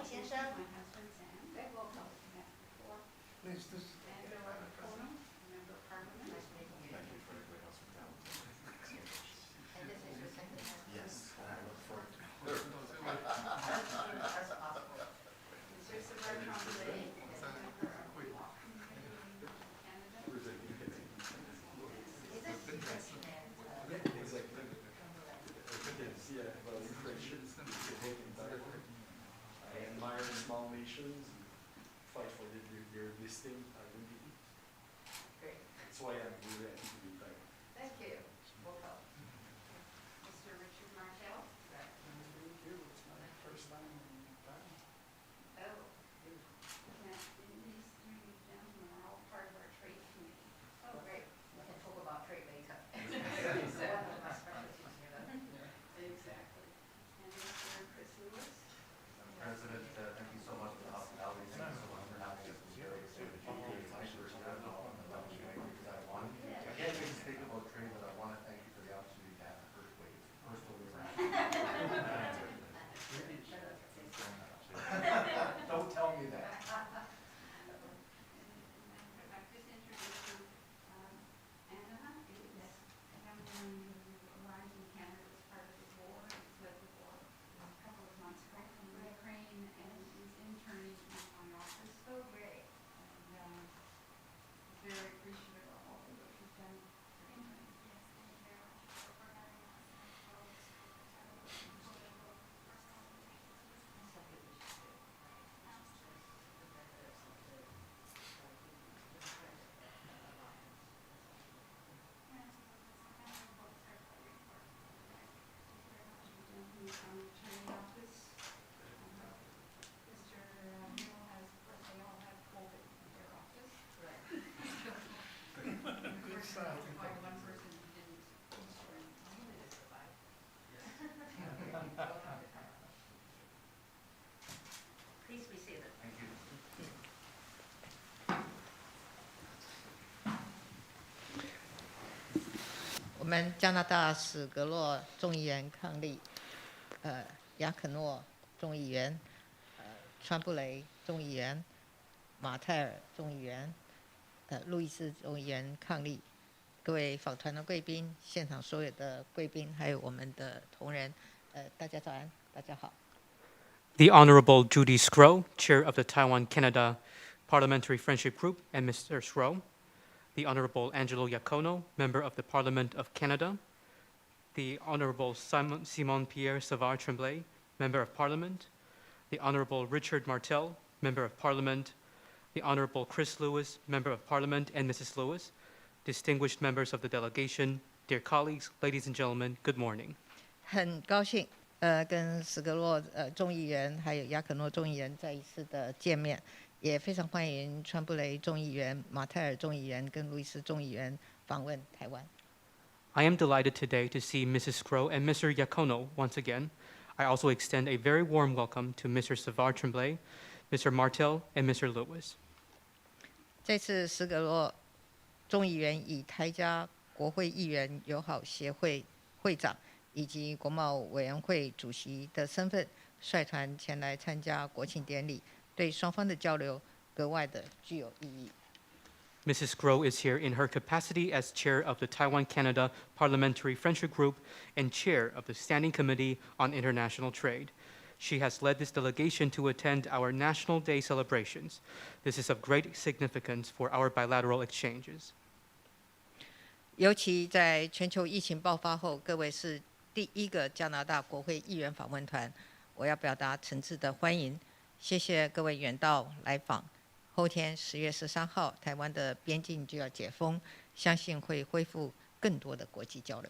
先生。Please, this. Yes, I look forward to it. I admire small nations and fight for their listing. Great. That's why I'm really happy to be back. Thank you. Welcome. Mr. Richard Martel. Thank you. It's my first time in town. Oh. These three gentlemen are all part of our trade committee. Oh, great. We can talk about trade later. Exactly. And Mr. Chris Lewis. President, thank you so much for the hospitality. Thank you so much for having us here. It's my first time to Taiwan. I can't even speak about trade, but I want to thank you for the opportunity to have the first wave. Don't tell me that. I've just introduced you, Anna is having arrived in Canada as part of the war and fled the war a couple of months ago from Ukraine and is interning in my office. So great. And very appreciative of all the work you've done for England. From the trade office. Mr. Hill has, of course, they all have COVID in their office. Right. By one person who didn't ensure he did survive. Please be seated. Thank you. 我们加拿大史格洛众议员伉俪，亚可诺众议员，川布雷众议员，马泰尔众议员，路易斯众议员伉俪，各位访团的贵宾，现场所有的贵宾，还有我们的同仁，大家早安，大家好。The Honorable Judy Sgro, Chair of the Taiwan-Canada Parliamentary Friendship Group, and Mr. Sgro. The Honorable Angelo Iacono, Member of the Parliament of Canada. The Honorable Simon Pierre Savard Tremblay, Member of Parliament. The Honorable Richard Martel, Member of Parliament. The Honorable Chris Lewis, Member of Parliament, and Mrs. Lewis. Distinguished members of the delegation, dear colleagues, ladies and gentlemen, good morning. 很高兴，跟史格洛众议员还有亚可诺众议员再一次的见面。也非常欢迎川布雷众议员、马泰尔众议员跟路易斯众议员访问台湾。I am delighted today to see Mrs. Sgro and Mr. Iacono once again. I also extend a very warm welcome to Mr. Savard Tremblay, Mr. Martel, and Mr. Lewis. 这次史格洛众议员以台加国会议员友好协会会长以及国贸委员会主席的身份，率团前来参加国庆典礼。对双方的交流格外的具有意义。Mrs. Sgro is here in her capacity as chair of the Taiwan-Canada Parliamentary Friendship Group and chair of the Standing Committee on International Trade. She has led this delegation to attend our National Day celebrations. This is of great significance for our bilateral exchanges. 尤其在全球疫情爆发后，各位是第一个加拿大国会议员访问团，我要表达诚挚的欢迎。谢谢各位远道来访。后天10月13号，台湾的边境就要解封，相信会恢复更多的国际交流。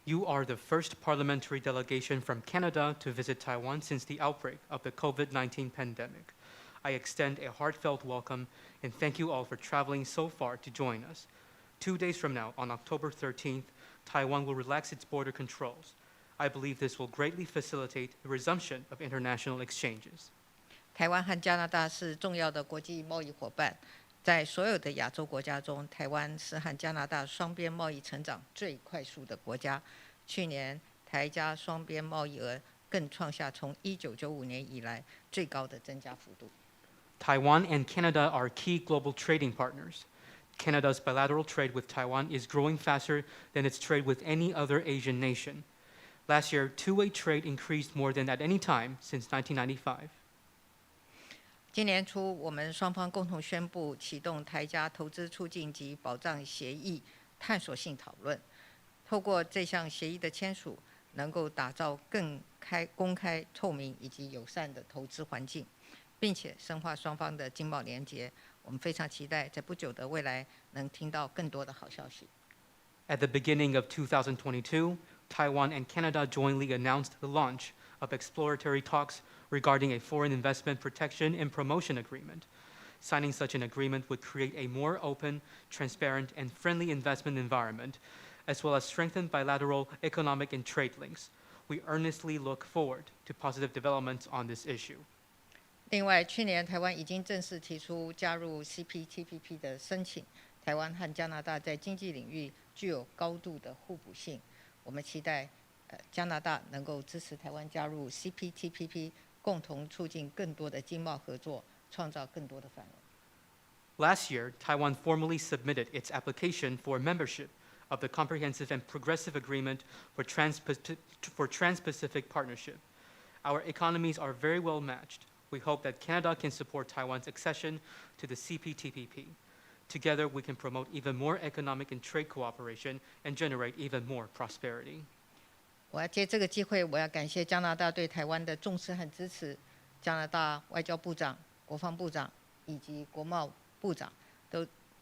You are the first parliamentary delegation from Canada to visit Taiwan since the outbreak of the COVID-19 pandemic. I extend a heartfelt welcome and thank you all for traveling so far to join us. 2 days from now, on October 13th, Taiwan will relax its border controls. I believe this will greatly facilitate the resumption of international exchanges. 台湾和加拿大是重要的国际贸易伙伴，在所有的亚洲国家中，台湾是和加拿大双边贸易成长最快速的国家。去年台加双边贸易额更创下从1995年以来最高的增加幅度。Taiwan and Canada are key global trading partners. Canada's bilateral trade with Taiwan is growing faster than its trade with any other Asian nation. Last year, two-way trade increased more than at any time since 1995. 今年初，我们双方共同宣布启动台加投资促进及保障协议探索性讨论。透过这项协议的签署，能够打造更公开、透明以及友善的投资环境，并且深化双方的经贸连结。我们非常期待在不久的未来能听到更多的好消息。At the beginning of 2022, Taiwan and Canada jointly announced the launch of exploratory talks regarding a foreign investment protection and promotion agreement. Signing such an agreement would create a more open, transparent, and friendly investment environment, as well as strengthen bilateral economic and trade links. We earnestly look forward to positive developments on this issue. 另外，去年台湾已经正式提出加入 CPTPP 的申请。台湾和加拿大在经济领域具有高度的互补性。我们期待加拿大能够支持台湾加入 CPTPP， 共同促进更多的经贸合作，创造更多的繁荣。Last year, Taiwan formally submitted its application for membership of the Comprehensive and Progressive Agreement for Trans-Pacific Partnership. Our economies are very well matched. We hope that Canada can support Taiwan's accession to the CPTPP. Together, we can promote even more economic and trade cooperation and generate even more prosperity. 我要借这个机会，我要感谢加拿大对台湾的重视和支持。加拿大外交部长、国防部长以及国贸部长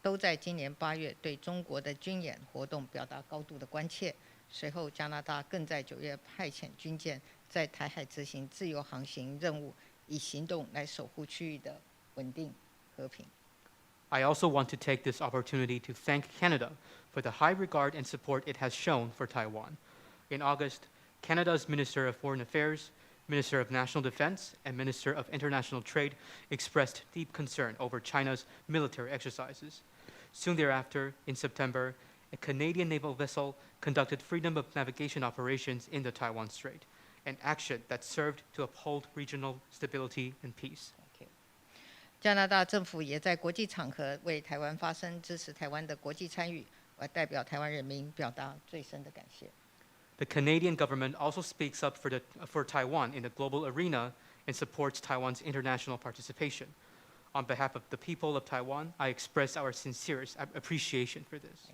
都在今年8月对中国的军演活动表达高度的关切。随后，加拿大更在9月派遣军舰在台海执行自由航行任务，以行动来守护区域的稳定和平。I also want to take this opportunity to thank Canada for the high regard and support it has shown for Taiwan. In August, Canada's Minister of Foreign Affairs, Minister of National Defense, and Minister of International Trade expressed deep concern over China's military exercises. Soon thereafter, in September, a Canadian naval vessel conducted freedom of navigation operations in the Taiwan Strait, an action that served to uphold regional stability and peace. 加拿大政府也在国际场合为台湾发声，支持台湾的国际参与。我代表台湾人民表达最深的感谢。The Canadian government also speaks up for Taiwan in the global arena and supports Taiwan's international participation. On behalf of the people of Taiwan, I express our sincerest appreciation for this.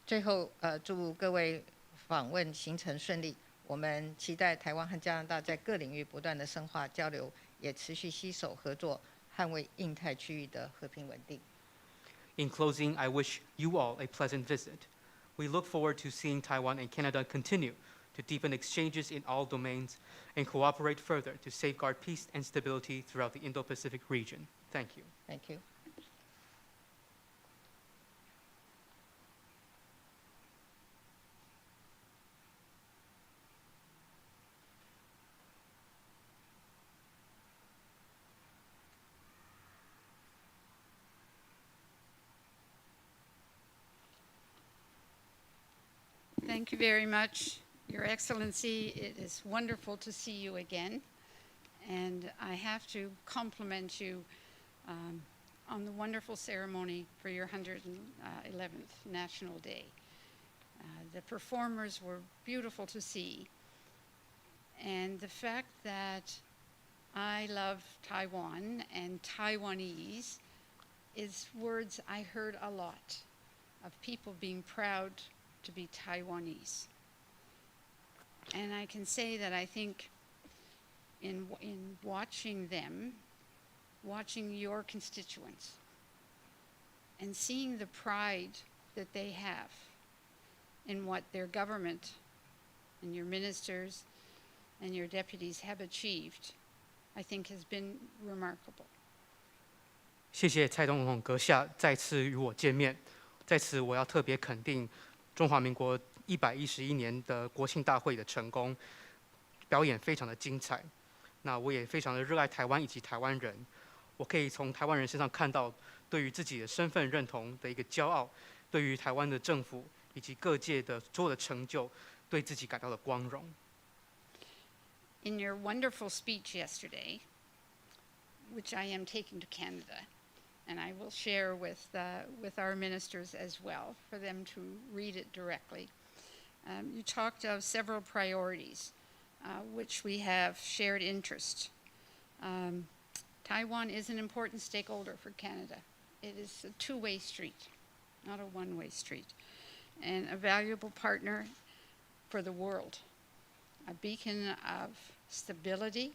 最后，祝各位访问行程顺利。我们期待台湾和加拿大在各领域不断的深化交流，也持续携手合作，捍卫印太区域的和平稳定。In closing, I wish you all a pleasant visit. We look forward to seeing Taiwan and Canada continue to deepen exchanges in all domains and cooperate further to safeguard peace and stability throughout the Indo-Pacific region. Thank you. Thank you. Thank you very much, Your Excellency. It is wonderful to see you again. And I have to compliment you on the wonderful ceremony for your 111th National Day. The performers were beautiful to see. And the fact that I love Taiwan and Taiwanese is words I heard a lot of people being proud to be Taiwanese. And I can say that I think in watching them, watching your constituents, and seeing the pride that they have in what their government and your ministers and your deputies have achieved, I think has been remarkable. 谢谢蔡总统阁下再次与我见面，在此我要特别肯定中华民国111年的国庆大会的成功，表演非常的精彩。那我也非常的热爱台湾以及台湾人，我可以从台湾人身上看到对于自己的身份认同的一个骄傲，对于台湾的政府以及各界的所有的成就，对自己感到的光荣。in your wonderful speech yesterday, which I am taking to Canada, and I will share with our ministers as well for them to read it directly. You talked of several priorities, which we have shared interest. Taiwan is an important stakeholder for Canada. It is a two-way street, not a one-way street, and a valuable partner for the world, a beacon of stability,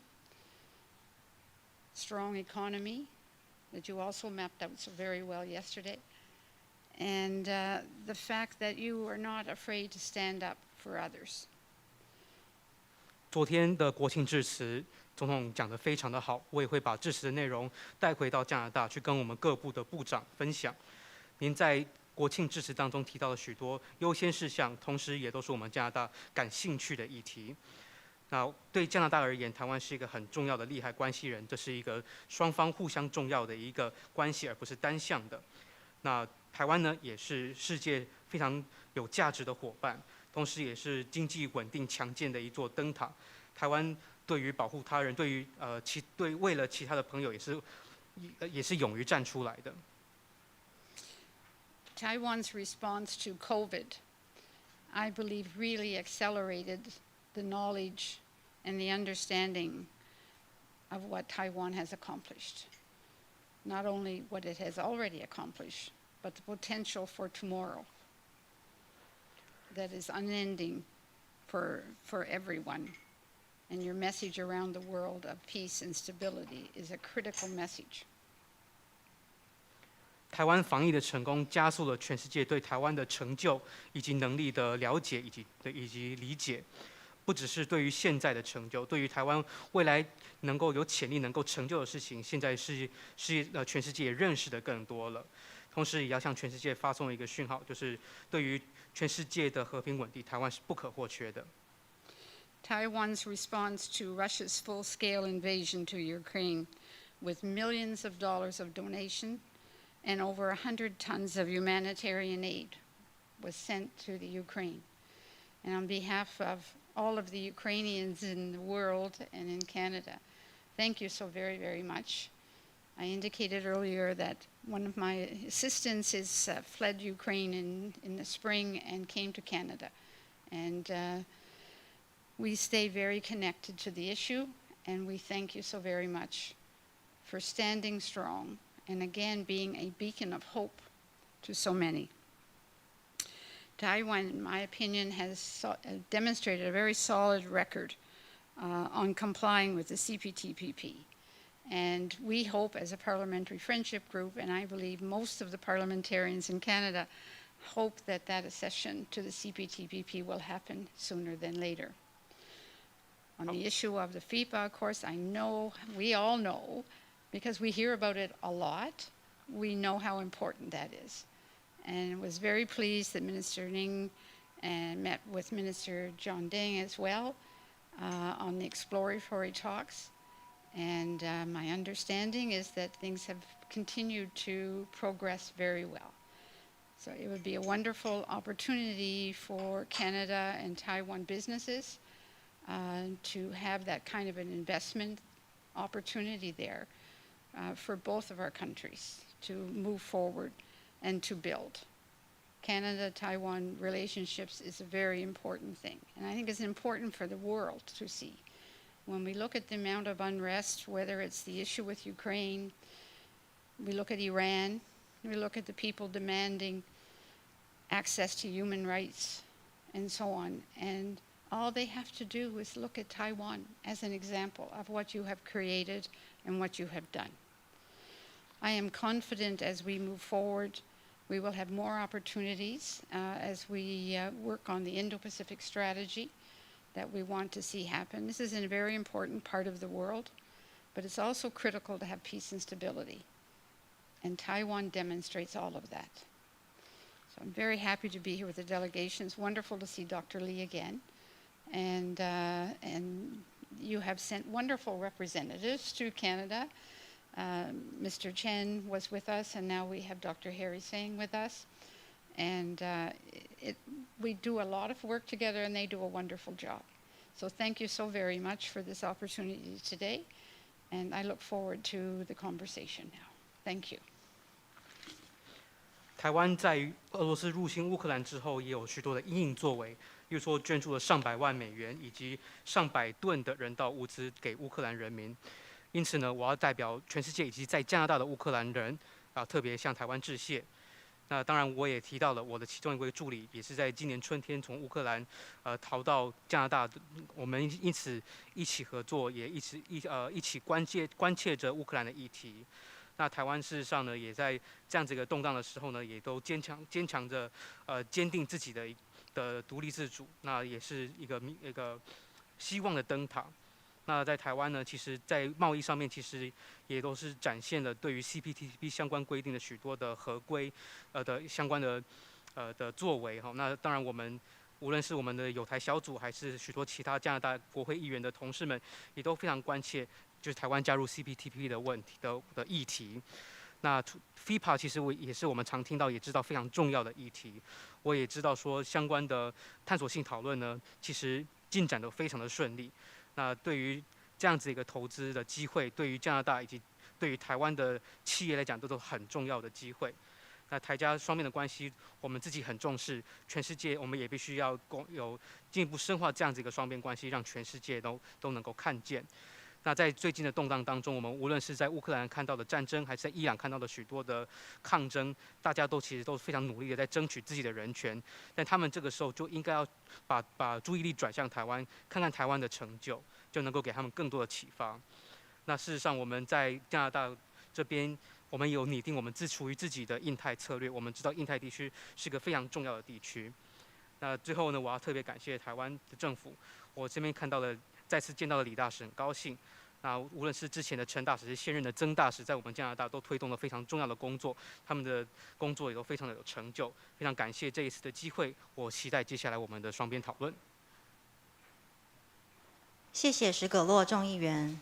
strong economy, that you also mapped out so very well yesterday, and the fact that you are not afraid to stand up for others. 昨天的国庆致辞，总统讲得非常的好，我也会把致辞的内容带回到加拿大去跟我们各部的部长分享。您在国庆致辞当中提到了许多优先事项，同时也都是我们加拿大感兴趣的议题。那对加拿大而言，台湾是一个很重要的利害关系人，这是一个双方互相重要的一个关系，而不是单向的。那台湾呢，也是世界非常有价值的伙伴，同时也是经济稳定强健的一座灯塔。台湾对于保护他人，对于为了其他的朋友也是勇于站出来的。Taiwan's response to COVID, I believe, really accelerated the knowledge and the understanding of what Taiwan has accomplished. Not only what it has already accomplished, but the potential for tomorrow that is unending for everyone. And your message around the world of peace and stability is a critical message. 台湾防疫的成功，加速了全世界对台湾的成就以及能力的了解以及理解。不只是对于现在的成就，对于台湾未来能够有潜力能够成就的事情，现在全世界也认识的更多了。同时，也要向全世界发送一个讯号，就是对于全世界的和平稳定，台湾是不可或缺的。Taiwan's response to Russia's full-scale invasion to Ukraine, with millions of dollars of donation and over 100 tons of humanitarian aid, was sent to the Ukraine. And on behalf of all of the Ukrainians in the world and in Canada, thank you so very, very much. I indicated earlier that one of my assistants fled Ukraine in the spring and came to Canada. And we stay very connected to the issue, and we thank you so very much for standing strong and again being a beacon of hope to so many. Taiwan, in my opinion, has demonstrated a very solid record on complying with the CPTPP. And we hope, as a parliamentary friendship group, and I believe most of the parliamentarians in Canada hope that that accession to the CPTPP will happen sooner than later. On the issue of the FIPA, of course, I know, we all know, because we hear about it a lot, we know how important that is. And was very pleased that Minister Ning met with Minister John Deng as well on the exploratory talks. And my understanding is that things have continued to progress very well. So it would be a wonderful opportunity for Canada and Taiwan businesses to have that kind of an investment opportunity there for both of our countries to move forward and to build. Canada-Taiwan relationships is a very important thing, and I think it's important for the world to see. When we look at the amount of unrest, whether it's the issue with Ukraine, we look at Iran, we look at the people demanding access to human rights and so on, and all they have to do is look at Taiwan as an example of what you have created and what you have done. I am confident as we move forward, we will have more opportunities as we work on the Indo-Pacific strategy that we want to see happen. This is a very important part of the world, but it's also critical to have peace and stability. And Taiwan demonstrates all of that. So I'm very happy to be here with the delegation. It's wonderful to see Dr. Lee again. And you have sent wonderful representatives to Canada. Mr. Chen was with us, and now we have Dr. Harry Singh with us. And we do a lot of work together, and they do a wonderful job. So thank you so very much for this opportunity today, and I look forward to the conversation now. Thank you. 台湾在俄罗斯入侵乌克兰之后，也有许多的因应作为，例如说捐助了上百万美元以及上百吨的人道物资给乌克兰人民。因此呢，我要代表全世界以及在加拿大的乌克兰人特别向台湾致谢。那当然，我也提到了我的其中一位助理，也是在今年春天从乌克兰逃到加拿大，我们因此一起合作，也一起关切着乌克兰的议题。那台湾事实上呢，也在这样子一个动荡的时候呢，也都坚强着坚定自己的独立自主，那也是一个希望的灯塔。那在台湾呢，其实在贸易上面，其实也都是展现了对于 CPTPP 相关规定的许多的合规的相关的作为哈。那当然我们无论是我们的友台小组，还是许多其他加拿大国会议员的同事们，也都非常关切就是台湾加入 CPTPP 的问题的议题。那 FIPA 其实也是我们常听到也知道非常重要的议题。我也知道说相关的探索性讨论呢，其实进展得非常的顺利。那对于这样子一个投资的机会，对于加拿大以及对于台湾的企业来讲，都是很重要的机会。那台加双边的关系，我们自己很重视，全世界我们也必须要有进一步深化这样子一个双边关系，让全世界都能够看见。那在最近的动荡当中，我们无论是在乌克兰看到的战争，还是在伊朗看到的许多的抗争，大家其实都非常努力的在争取自己的人权。但他们这个时候就应该要把注意力转向台湾，看看台湾的成就，就能够给他们更多的启发。那事实上，我们在加拿大这边，我们有拟定我们属于自己的印太策略。我们知道印太地区是个非常重要的地区。那最后呢，我要特别感谢台湾的政府。我这边看到了，再次见到了李大使，很高兴。那无论是之前的陈大使，是现任的曾大使，在我们加拿大都推动了非常重要的工作，他们的工作也都非常的有成就。非常感谢这一次的机会，我期待接下来我们的双边讨论。谢谢史葛洛众议员。